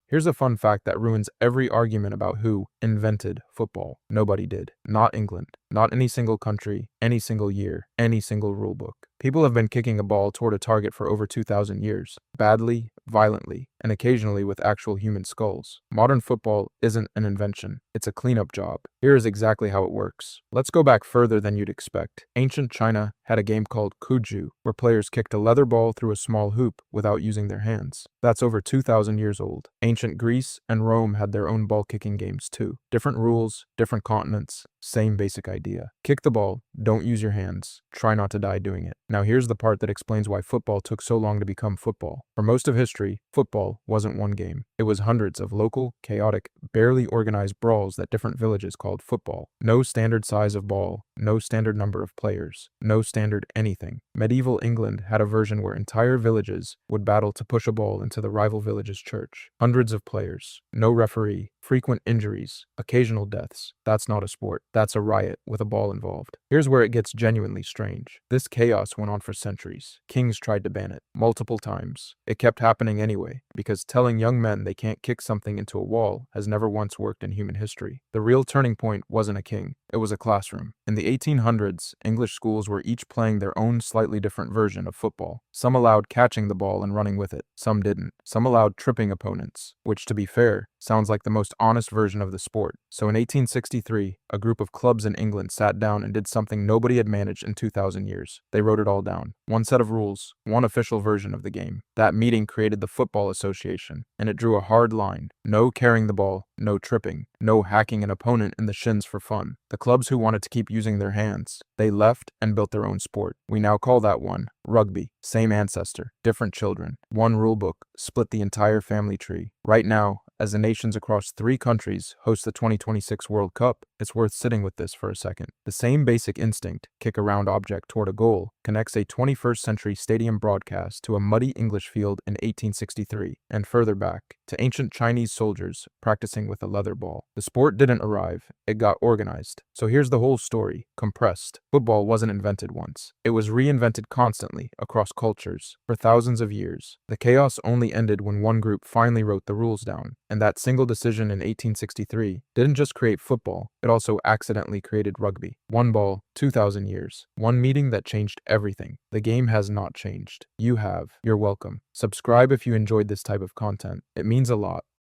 Here's a fun fact that ruins every argument about who invented football. Nobody did. Not England. Not any single country, any single year, any single rule book. People have been kicking a ball toward a target for over 2,000 years, badly, violently, and occasionally with actual human skulls. Modern football isn't an invention, it's a cleanup job. Here is exactly how it works. Let's go back further than you'd expect. Ancient China had a game called Kuju, where players kicked a leather ball through a small hoop without using their hands. That's over 2,000 years old. Ancient Greece and Rome had their own ball kicking games too. Different rules, different continents, same basic idea. Kick the ball, don't use your hands. Try not to die doing it. Now here's the part that explains why football took so long to become football. For most of history, football wasn't one game. It was hundreds of local, chaotic, barely organized brawls that different villages called football. No standard size of ball, no standard number of players, no standard anything. Medieval England had a version where entire villages would battle to push a ball into the rival village's church. Hundreds of players, no referee, frequent injuries, occasional deaths. That's not a sport. That's a riot with a ball involved. Here's where it gets genuinely strange. This chaos went on for centuries. Kings tried to ban it multiple times. It kept happening anyway, because telling young men they can't kick something into a wall has never once worked in human history. The real turning point wasn't a king. It was a classroom. In the 1800s, English schools were each playing their own slightly different version of football. Some allowed catching the ball and running with it. Some didn't. Some allowed tripping opponents, which, to be fair, sounds like the most honest version of the sport. So in 1863, a group of clubs in England sat down and did something nobody had managed in 2,000 years. They wrote it all down. One set of rules, one official version of the game. That meeting created the Football Association, and it drew a hard line. No carrying the ball, no tripping, no hacking an opponent in the shins for fun. The clubs who wanted to keep using their hands, they left and built their own sport. We now call that one rugby. Same ancestor, different children. One rule book, split the entire family tree. Right now, as the nations across 3 countries host the 2026 World Cup, it's worth sitting with this for a second. The same basic instinct, kick a round object toward a goal, connects a 21st century stadium broadcast to a muddy English field in 1863, and further back, to ancient Chinese soldiers practicing with a leather ball. The sport didn't arrive, it got organized. So here's the whole story, compressed. Football wasn't invented once. It was reinvented constantly across cultures for thousands of years. The chaos only ended when one group finally wrote the rules down. And that single decision in 1863 didn't just create football, it also accidentally created rugby. One ball, 2,000 years. One meeting that changed everything. The game has not changed. You have. You're welcome. Subscribe if you enjoyed this type of content. It means a lot.